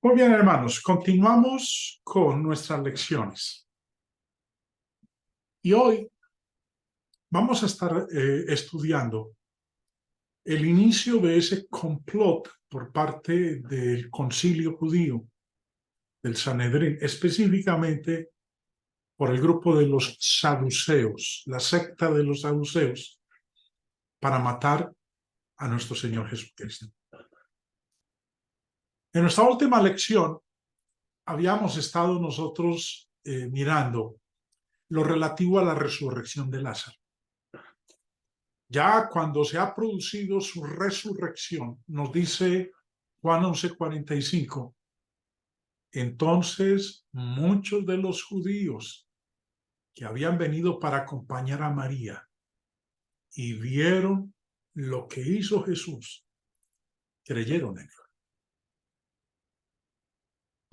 Muy bien, hermanos, continuamos con nuestras lecciones. Y hoy vamos a estar estudiando el inicio de ese complot por parte del concilio judío, del Sanedrín, específicamente por el grupo de los saduceos, la secta de los saduceos, para matar a nuestro Señor Jesucristo. En nuestra última lección habíamos estado nosotros mirando lo relativo a la resurrección de Lázaro. Ya cuando se ha producido su resurrección, nos dice Juan 11:45, entonces muchos de los judíos que habían venido para acompañar a María y vieron lo que hizo Jesús, creyeron en él.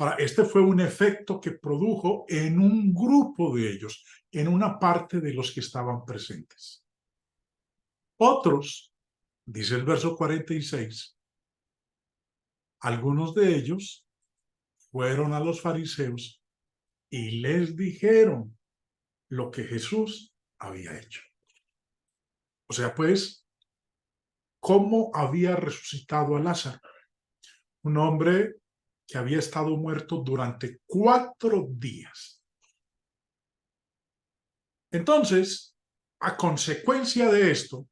Ahora, este fue un efecto que produjo en un grupo de ellos, en una parte de los que estaban presentes. Otros, dice el verso 46, algunos de ellos fueron a los fariseos y les dijeron lo que Jesús había hecho. O sea, pues, ¿cómo había resucitado a Lázaro? Un hombre que había estado muerto durante 4 días. Entonces, a consecuencia de esto,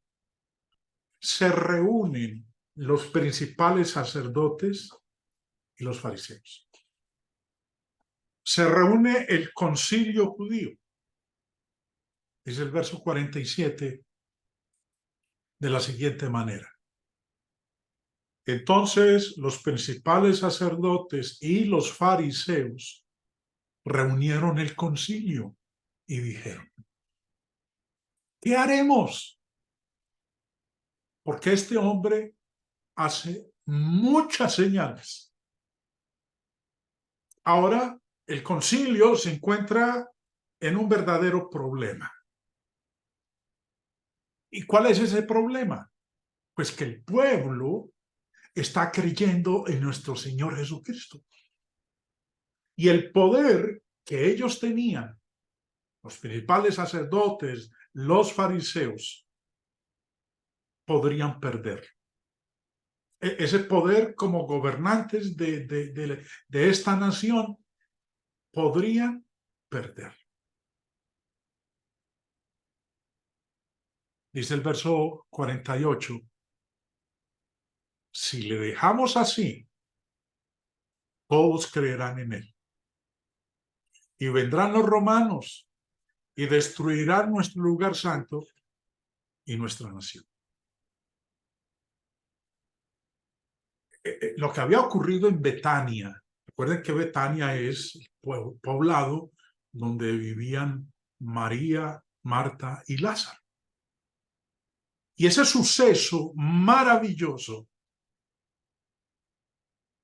se reúnen los principales sacerdotes y los fariseos. Se reúne el concilio judío. Es el verso 47 de la siguiente manera. Entonces los principales sacerdotes y los fariseos reunieron el concilio y dijeron, ¿qué haremos? Porque este hombre hace muchas señales. Ahora el concilio se encuentra en un verdadero problema. ¿Y cuál es ese problema? Pues que el pueblo está creyendo en nuestro Señor Jesucristo. Y el poder que ellos tenían, los principales sacerdotes, los fariseos, podrían perder. Ese poder como gobernantes de esta nación podrían perder. Dice el verso 48, si le dejamos así, todos creerán en él. Y vendrán los romanos y destruirán nuestro lugar santo y nuestra nación. Lo que había ocurrido en Betania, recuerden que Betania es el poblado donde vivían María, Marta y Lázaro. Y ese suceso maravilloso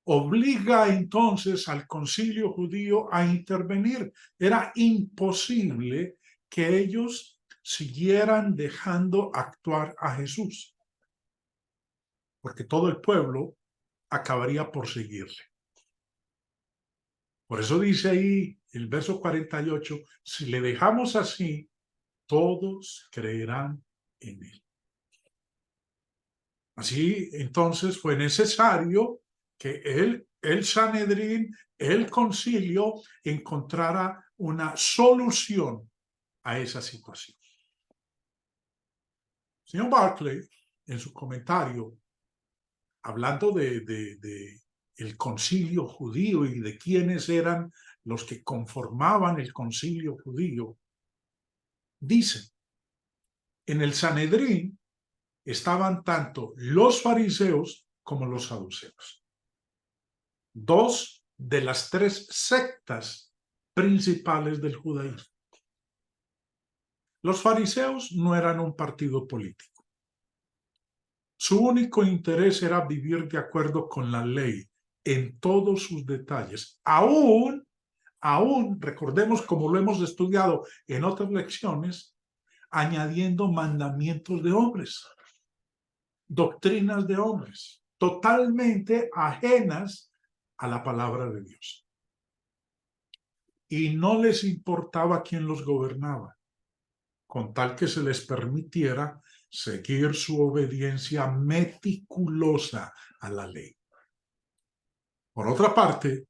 obliga entonces al concilio judío a intervenir. Era imposible que ellos siguieran dejando actuar a Jesús, porque todo el pueblo acabaría por seguirle. Por eso dice ahí el verso 48, si le dejamos así, todos creerán en él. Así entonces fue necesario que el Sanedrín, el concilio, encontrara una solución a esa situación. Señor Barclay, en su comentario, hablando de el concilio judío y de quiénes eran los que conformaban el concilio judío, dice, en el Sanedrín estaban tanto los fariseos como los saduceos. 2 de las 3 sectas principales del judaísmo. Los fariseos no eran un partido político. Su único interés era vivir de acuerdo con la ley en todos sus detalles. Aún, recordemos como lo hemos estudiado en otras lecciones, añadiendo mandamientos de hombres, doctrinas de hombres, totalmente ajenas a la palabra de Dios. Y no les importaba quién los gobernaba, con tal que se les permitiera seguir su obediencia meticulosa a la ley. Por otra parte,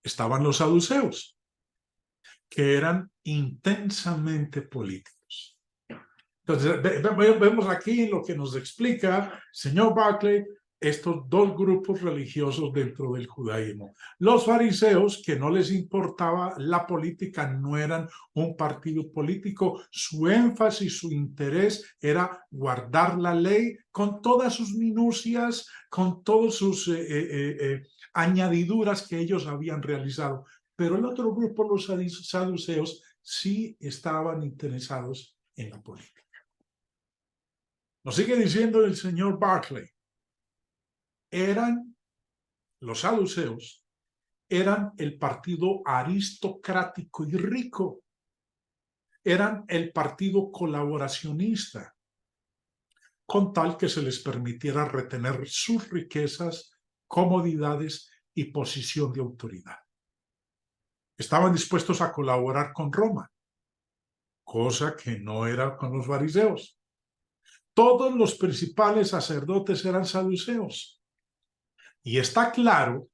estaban los saduceos, que eran intensamente políticos. Entonces, vemos aquí lo que nos explica señor Barclay, estos dos grupos religiosos dentro del judaísmo. Los fariseos, que no les importaba la política, no eran un partido político, su énfasis, su interés era guardar la ley con todas sus minucias, con todas sus añadiduras que ellos habían realizado. Pero el otro grupo, los saduceos, sí estaban interesados en la política. Nos sigue diciendo el señor Barclay, los saduceos eran el partido aristocrático y rico, eran el partido colaboracionista, con tal que se les permitiera retener sus riquezas, comodidades y posición de autoridad. Estaban dispuestos a colaborar con Roma, cosa que no era con los fariseos. Todos los principales sacerdotes eran saduceos. Y está claro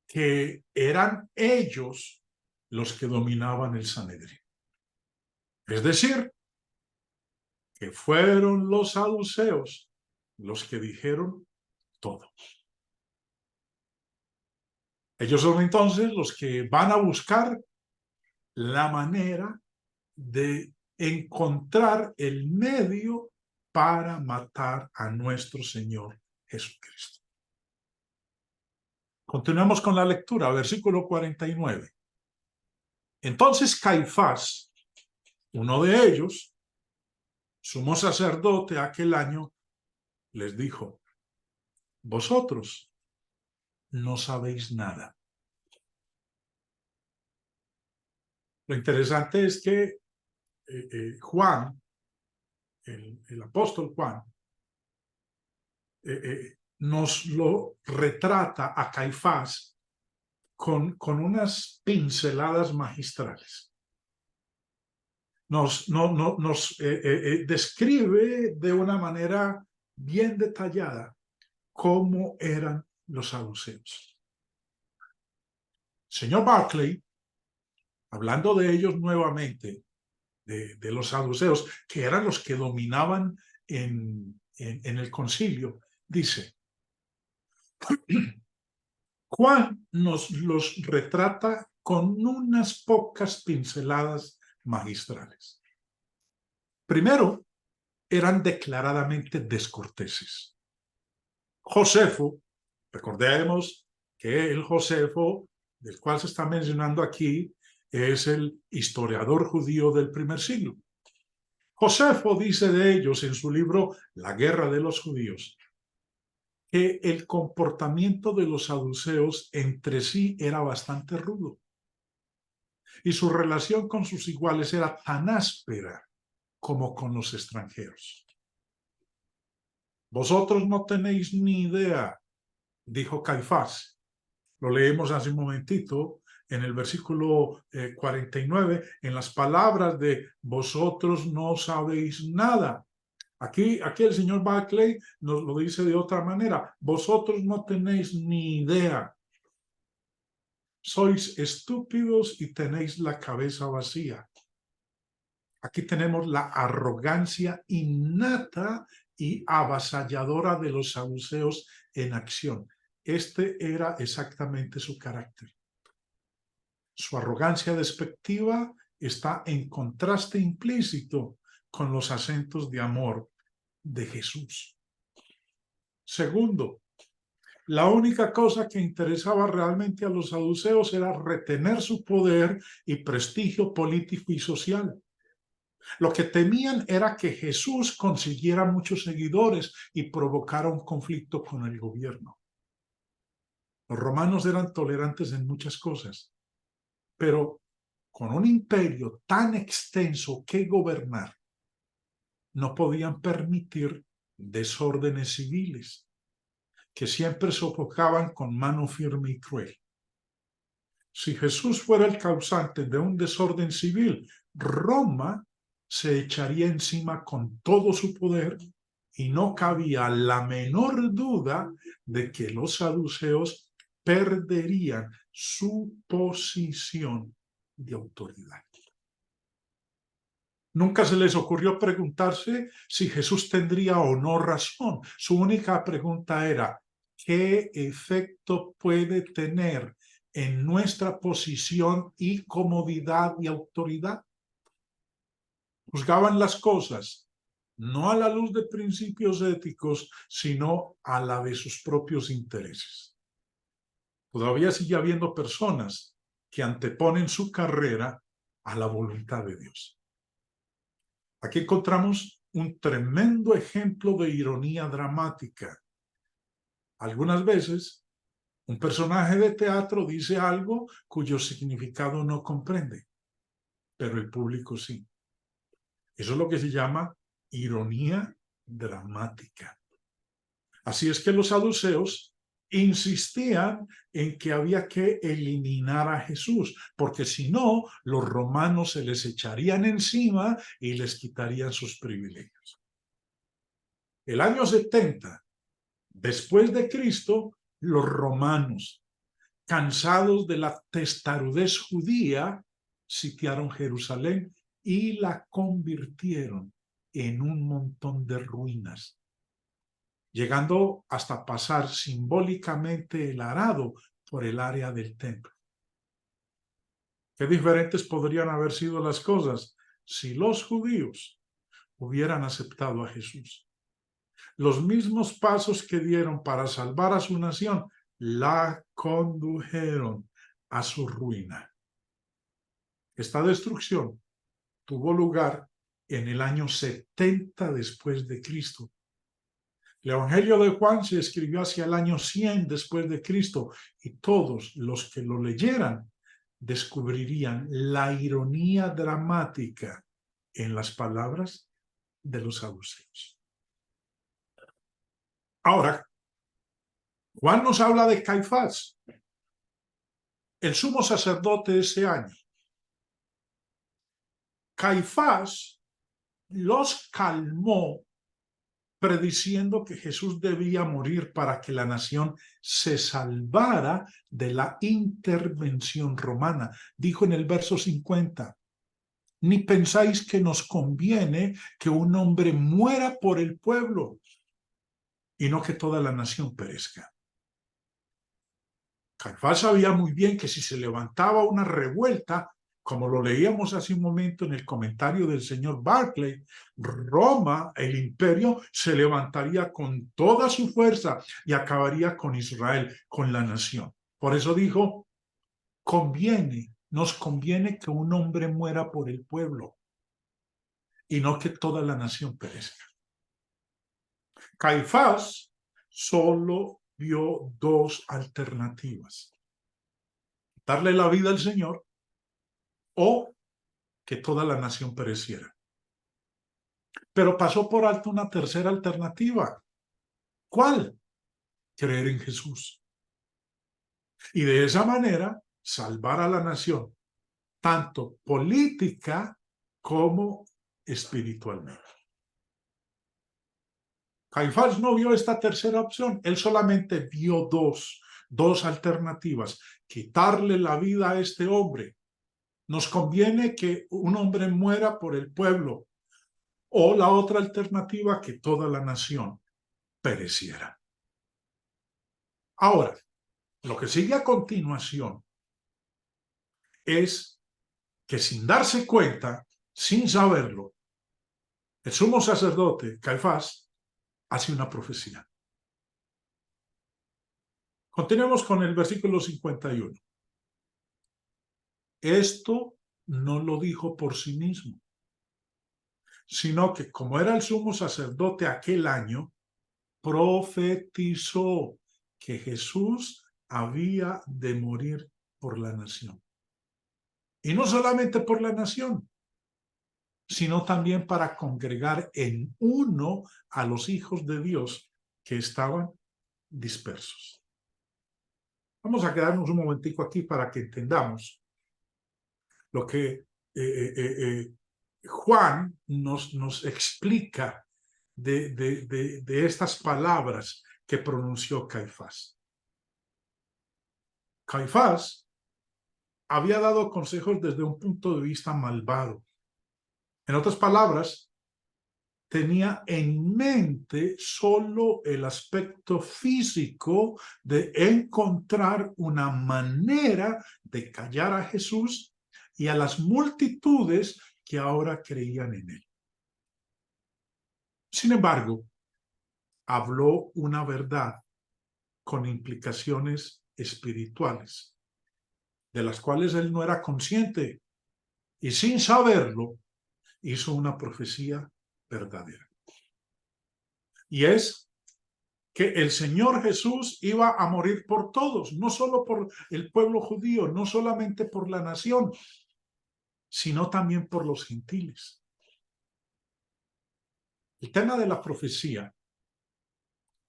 que eran ellos los que dominaban el Sanedrín. Es decir, que fueron los saduceos los que dijeron todo. Ellos son entonces los que van a buscar la manera de encontrar el medio para matar a nuestro Señor Jesucristo. Continuamos con la lectura, versículo 49. Entonces Caifás, uno de ellos, sumo sacerdote aquel año, les dijo: vosotros no sabéis nada. Lo interesante es que Juan, el apóstol Juan, nos lo retrata a Caifás con unas pinceladas magistrales. Nos describe de una manera bien detallada cómo eran los saduceos. Señor Barclay, hablando de ellos nuevamente, de los saduceos, que eran los que dominaban en el concilio, dice: Juan nos los retrata con unas pocas pinceladas magistrales. Primero, eran declaradamente descorteses. Josefo, recordemos que el Josefo del cual se está mencionando aquí es el historiador judío del primer siglo. Josefo dice de ellos en su libro La guerra de los judíos que el comportamiento de los saduceos entre sí era bastante rudo y su relación con sus iguales era tan áspera como con los extranjeros. Vosotros no tenéis ni idea, dijo Caifás. Lo leemos hace un momentito en el versículo 49, en las palabras de vosotros no sabéis nada. Aquí el señor Barclay nos lo dice de otra manera: vosotros no tenéis ni idea. Sois estúpidos y tenéis la cabeza vacía. Aquí tenemos la arrogancia innata y avasalladora de los saduceos en acción. Este era exactamente su carácter. Su arrogancia despectiva está en contraste implícito con los acentos de amor de Jesús. Segundo, la única cosa que interesaba realmente a los saduceos era retener su poder y prestigio político y social. Lo que temían era que Jesús consiguiera muchos seguidores y provocara un conflicto con el gobierno. Los romanos eran tolerantes en muchas cosas, pero con un imperio tan extenso que gobernar, no podían permitir desórdenes civiles que siempre sofocaban con mano firme y cruel. Si Jesús fuera el causante de un desorden civil, Roma se echaría encima con todo su poder y no cabía la menor duda de que los saduceos perderían su posición de autoridad. Nunca se les ocurrió preguntarse si Jesús tendría o no razón. Su única pregunta era, ¿qué efecto puede tener en nuestra posición y comodidad y autoridad? Juzgaban las cosas no a la luz de principios éticos, sino a la de sus propios intereses. Todavía sigue habiendo personas que anteponen su carrera a la voluntad de Dios. Aquí encontramos un tremendo ejemplo de ironía dramática. Algunas veces, un personaje de teatro dice algo cuyo significado no comprende, pero el público sí. Eso es lo que se llama ironía dramática. Así es que los saduceos insistían en que había que eliminar a Jesús, porque si no, los romanos se les echarían encima y les quitarían sus privilegios. El año 70, después de Cristo, los romanos, cansados de la testarudez judía, sitiaron Jerusalén y la convirtieron en un montón de ruinas, llegando hasta pasar simbólicamente el arado por el área del templo. Qué diferentes podrían haber sido las cosas si los judíos hubieran aceptado a Jesús. Los mismos pasos que dieron para salvar a su nación la condujeron a su ruina. Esta destrucción tuvo lugar en el año 70 después de Cristo. El Evangelio de Juan se escribió hacia el año 100 después de Cristo y todos los que lo leyeran descubrirían la ironía dramática en las palabras de los saduceos. Ahora, Juan nos habla de Caifás, el sumo sacerdote de ese año. Caifás los calmó prediciendo que Jesús debía morir para que la nación se salvara de la intervención romana. Dijo en el verso 50, ni pensáis que nos conviene que un hombre muera por el pueblo y no que toda la nación perezca. Caifás sabía muy bien que si se levantaba una revuelta, como lo leíamos hace un momento en el comentario del señor Barclay, Roma, el imperio, se levantaría con toda su fuerza y acabaría con Israel, con la nación. Por eso dijo, nos conviene que un hombre muera por el pueblo y no que toda la nación perezca. Caifás solo vio dos alternativas: darle la vida al Señor o que toda la nación pereciera. Pero pasó por alto una tercera alternativa. ¿Cuál? Creer en Jesús. Y de esa manera salvar a la nación, tanto política como espiritualmente. Caifás no vio esta tercera opción, él solamente vio dos alternativas: quitarle la vida a este hombre. Nos conviene que un hombre muera por el pueblo, o la otra alternativa, que toda la nación pereciera. Ahora, lo que sigue a continuación es que, sin darse cuenta, sin saberlo, el sumo sacerdote Caifás hace una profecía. Continuemos con el versículo 51. Esto no lo dijo por sí mismo, sino que, como era el sumo sacerdote aquel año, profetizó que Jesús había de morir por la nación. Y no solamente por la nación, sino también para congregar en uno a los hijos de Dios que estaban dispersos. Vamos a quedarnos un momentico aquí para que entendamos lo que Juan nos explica de estas palabras que pronunció Caifás. Caifás había dado consejos desde un punto de vista malvado. En otras palabras, tenía en mente solo el aspecto físico de encontrar una manera de callar a Jesús y a las multitudes que ahora creían en él. Sin embargo, habló una verdad con implicaciones espirituales, de las cuales él no era consciente, y sin saberlo, hizo una profecía verdadera. Y es que el Señor Jesús iba a morir por todos, no solo por el pueblo judío, no solamente por la nación, sino también por los gentiles. El tema de la profecía,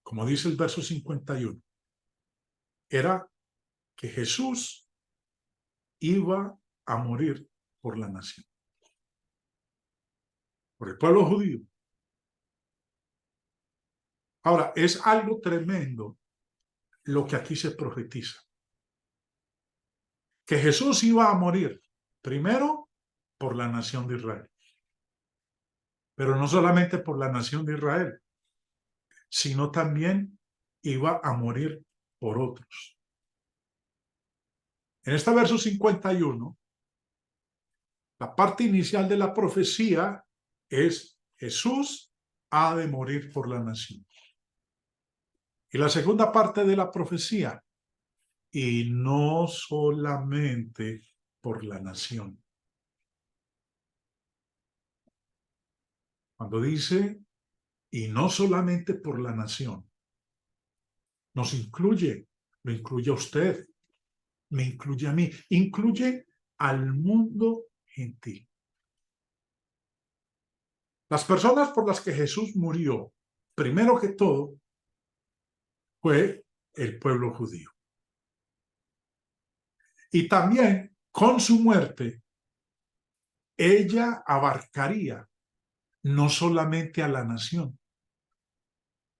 como dice el verso 51, era que Jesús iba a morir por la nación, por el pueblo judío. Ahora, es algo tremendo lo que aquí se profetiza. Que Jesús iba a morir, primero, por la nación de Israel. Pero no solamente por la nación de Israel, sino también iba a morir por otros. En este verso 51, la parte inicial de la profecía es Jesús ha de morir por la nación. Y la segunda parte de la profecía, y no solamente por la nación. Cuando dice, y no solamente por la nación, nos incluye, lo incluye a usted, me incluye a mí, incluye al mundo gentil. Las personas por las que Jesús murió, primero que todo, fue el pueblo judío. Y también, con su muerte, ella abarcaría no solamente a la nación,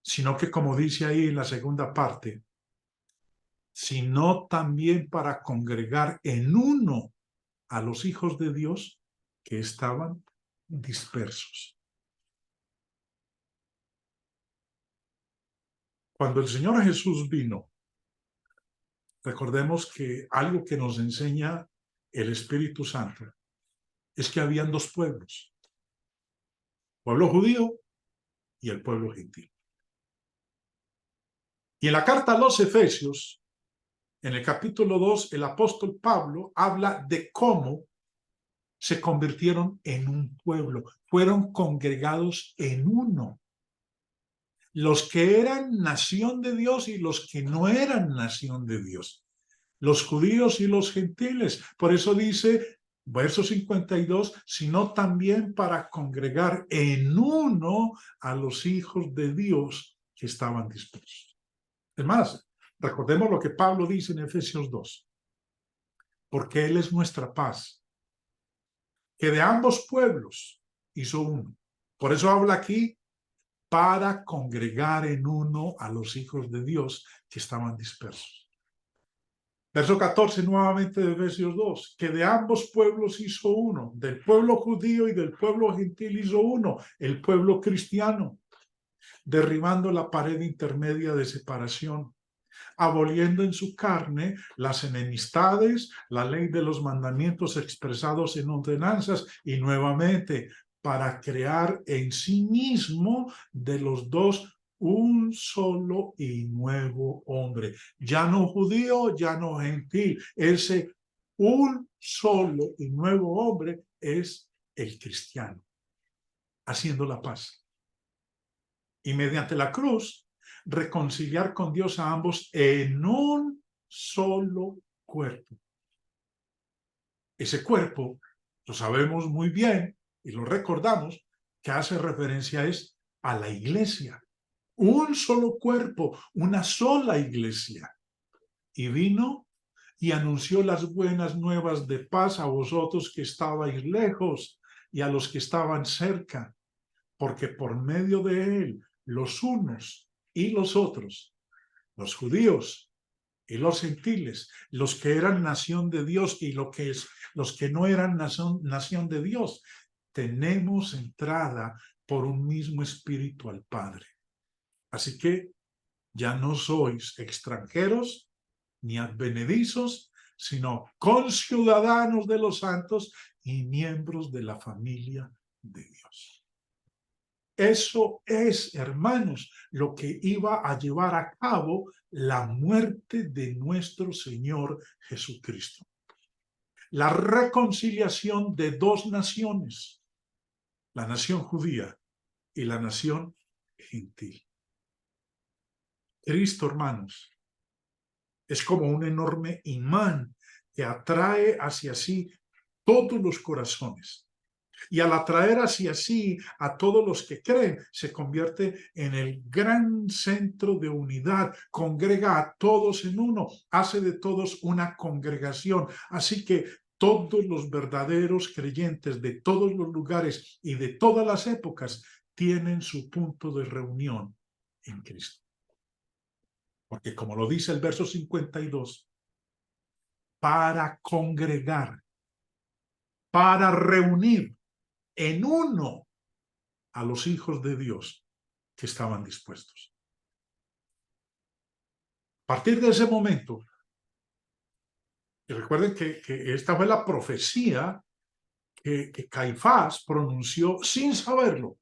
sino que, como dice ahí en la segunda parte, sino también para congregar en uno a los hijos de Dios que estaban dispersos. Cuando el Señor Jesús vino, recordemos que algo que nos enseña el Espíritu Santo es que habían dos pueblos, el pueblo judío y el pueblo gentil. Y en la carta a los Efesios, en el capítulo 2, el apóstol Pablo habla de cómo se convirtieron en un pueblo, fueron congregados en uno. Los que eran nación de Dios y los que no eran nación de Dios. Los judíos y los gentiles. Por eso dice, verso 52, sino también para congregar en uno a los hijos de Dios que estaban dispersos. Es más, recordemos lo que Pablo dice en Efesios 2. Porque Él es nuestra paz, que de ambos pueblos hizo uno. Por eso habla aquí, para congregar en uno a los hijos de Dios que estaban dispersos. Verso 14 nuevamente de Efesios 2, que de ambos pueblos hizo uno, del pueblo judío y del pueblo gentil hizo uno, el pueblo cristiano, derribando la pared intermedia de separación, aboliendo en su carne las enemistades, la ley de los mandamientos expresados en ordenanzas y nuevamente para crear en sí mismo de los dos un solo y nuevo hombre, ya no judío, ya no gentil. Ese un solo y nuevo hombre es el cristiano, haciendo la paz. Y mediante la cruz, reconciliar con Dios a ambos en un solo cuerpo. Ese cuerpo, lo sabemos muy bien y lo recordamos, que hace referencia es a la iglesia. Un solo cuerpo, una sola iglesia. y vino y anunció las buenas nuevas de paz a vosotros que estabais lejos y a los que estaban cerca, porque por medio de él los unos y los otros, los judíos y los gentiles, los que eran nación de Dios y los que no eran nación de Dios, tenemos entrada por un mismo espíritu al Padre. Así que ya no sois extranjeros ni advenedizos, sino conciudadanos de los santos y miembros de la familia de Dios. Eso es, hermanos, lo que iba a llevar a cabo la muerte de nuestro Señor Jesucristo. La reconciliación de dos naciones, la nación judía y la nación gentil. Cristo, hermanos, es como un enorme imán que atrae hacia sí todos los corazones. Y al atraer hacia sí a todos los que creen, se convierte en el gran centro de unidad, congrega a todos en uno, hace de todos una congregación. Así que todos los verdaderos creyentes de todos los lugares y de todas las épocas tienen su punto de reunión en Cristo. Porque como lo dice el verso 52, para congregar, para reunir en uno a los hijos de Dios que estaban dispuestos. A partir de ese momento, y recuerden que esta fue la profecía que Caifás pronunció sin saberlo,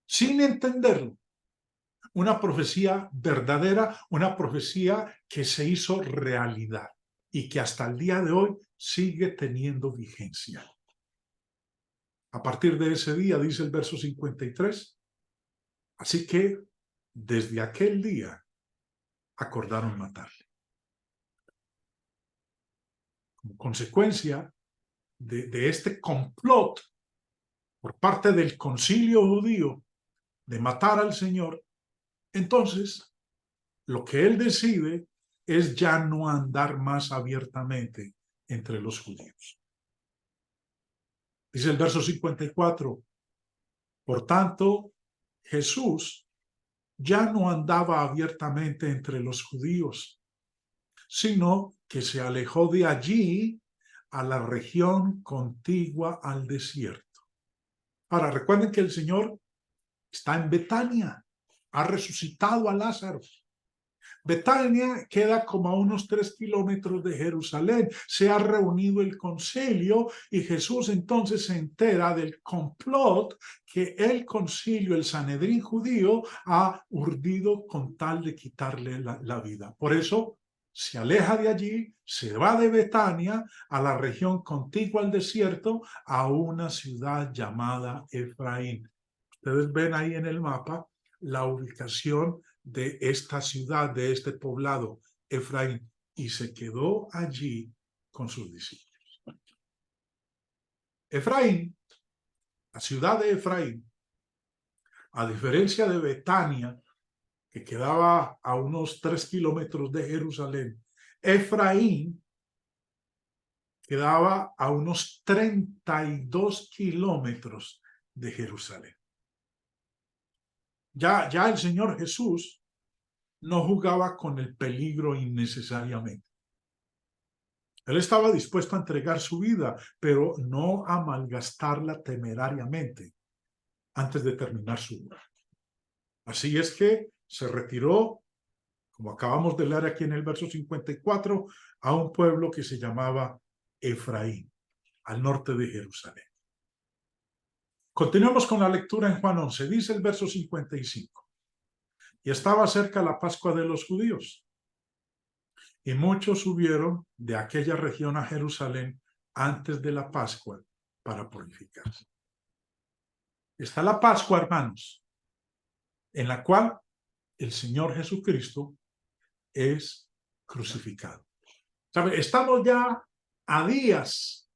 sin entenderlo. Una profecía verdadera, una profecía que se hizo realidad y que hasta el día de hoy sigue teniendo vigencia. A partir de ese día, dice el verso 53, así que desde aquel día acordaron matarle. Como consecuencia de este complot por parte del concilio judío de matar al Señor, entonces lo que él decide es ya no andar más abiertamente entre los judíos. Dice el verso 54, por tanto, Jesús ya no andaba abiertamente entre los judíos, sino que se alejó de allí a la región contigua al desierto. Ahora, recuerden que el Señor está en Betania, ha resucitado a Lázaro. Betania queda como a unos 3 kilómetros de Jerusalén. Se ha reunido el concilio y Jesús entonces se entera del complot que el concilio, el Sanedrín judío, ha urdido con tal de quitarle la vida. Por eso se aleja de allí, se va de Betania a la región contigua al desierto, a una ciudad llamada Efraín. Ustedes ven ahí en el mapa la ubicación de esta ciudad, de este poblado, Efraín, y se quedó allí con sus discípulos. Efraín, la ciudad de Efraín, a diferencia de Betania, que quedaba a unos 3 kilómetros de Jerusalén, Efraín quedaba a unos 32 kilómetros de Jerusalén. Ya el Señor Jesús no jugaba con el peligro innecesariamente. Él estaba dispuesto a entregar su vida, pero no a malgastarla temerariamente antes de terminar su vida. Así es que se retiró, como acabamos de leer aquí en el verso 54, a un pueblo que se llamaba Efraín, al norte de Jerusalén. Continuamos con la lectura en Juan 11. Dice el verso 55. Y estaba cerca la Pascua de los judíos. Y muchos subieron de aquella región a Jerusalén antes de la Pascua para purificarse. Está la Pascua, hermanos, en la cual el Señor Jesucristo es crucificado. ¿Sabe? Estamos ya a días,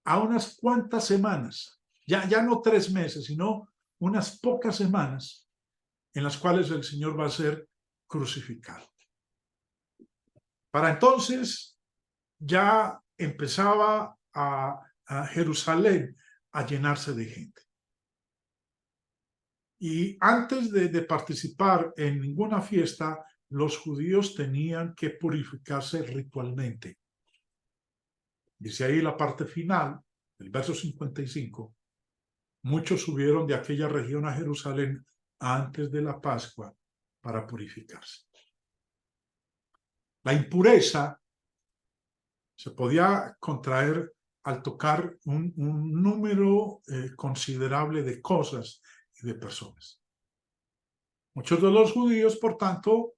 a unas cuantas semanas, ya no 3 meses, sino unas pocas semanas en las cuales el Señor va a ser crucificado. Para entonces ya empezaba a Jerusalén a llenarse de gente. Y antes de participar en ninguna fiesta, los judíos tenían que purificarse ritualmente. Dice ahí la parte final, el verso 55, muchos subieron de aquella región a Jerusalén antes de la Pascua para purificarse. La impureza se podía contraer al tocar un número considerable de cosas y de personas. Muchos de los judíos, por tanto,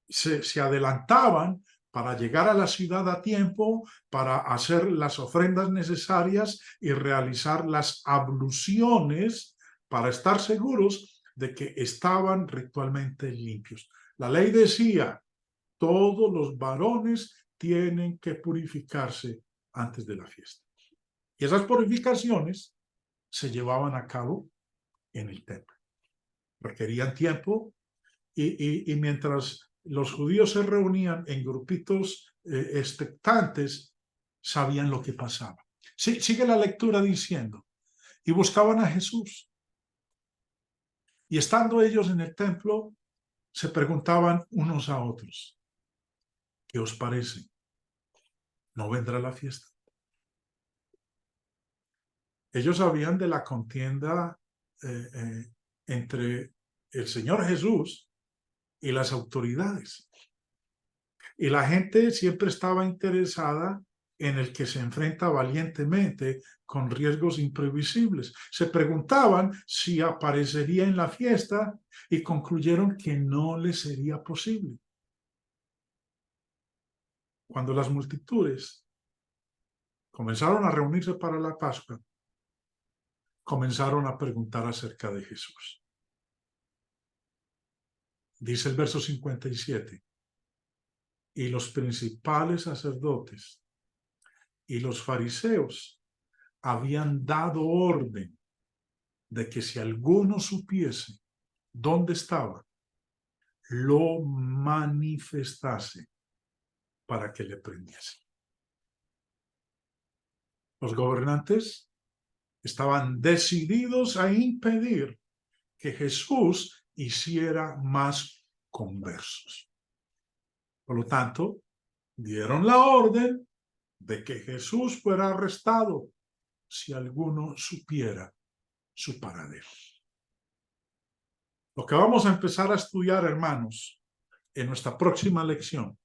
se adelantaban para llegar a la ciudad a tiempo, para hacer las ofrendas necesarias y realizar las abluciones para estar seguros de que estaban ritualmente limpios. La ley decía, todos los varones tienen que purificarse antes de la fiesta. Y esas purificaciones se llevaban a cabo en el templo. Requerían tiempo y mientras los judíos se reunían en grupitos expectantes, sabían lo que pasaba. Sí, sigue la lectura diciendo, y buscaban a Jesús. Y estando ellos en el templo, se preguntaban unos a otros, ¿qué os parece? ¿No vendrá la fiesta? Ellos sabían de la contienda entre el Señor Jesús y las autoridades. Y la gente siempre estaba interesada en el que se enfrenta valientemente con riesgos imprevisibles. Se preguntaban si aparecería en la fiesta y concluyeron que no le sería posible. Cuando las multitudes comenzaron a reunirse para la Pascua, comenzaron a preguntar acerca de Jesús. Dice el verso 57, y los principales sacerdotes y los fariseos habían dado orden de que si alguno supiese dónde estaba, lo manifestase para que le prendiese. Los gobernantes estaban decididos a impedir que Jesús hiciera más conversos. Por lo tanto, dieron la orden de que Jesús fuera arrestado si alguno supiera su paradero. Lo que vamos a empezar a estudiar, hermanos, en nuestra próxima lección,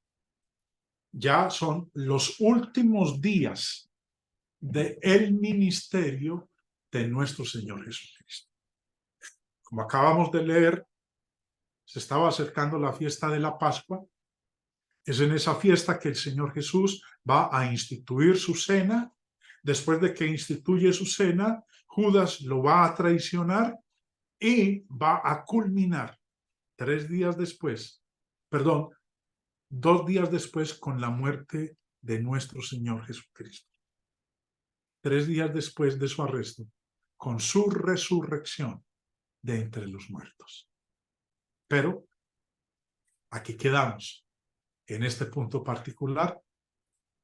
ya son los últimos días del ministerio de nuestro Señor Jesucristo. Como acabamos de leer, se estaba acercando la fiesta de la Pascua. Es en esa fiesta que el Señor Jesús va a instituir su cena. Después de que instituye su cena, Judas lo va a traicionar y va a culminar 2 días después con la muerte de nuestro Señor Jesucristo. 3 días después de su arresto, con su resurrección de entre los muertos. Pero aquí quedamos en este punto particular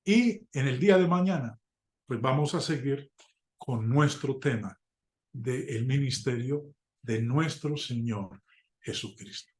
y en el día de mañana pues vamos a seguir con nuestro tema del ministerio de nuestro Señor Jesucristo.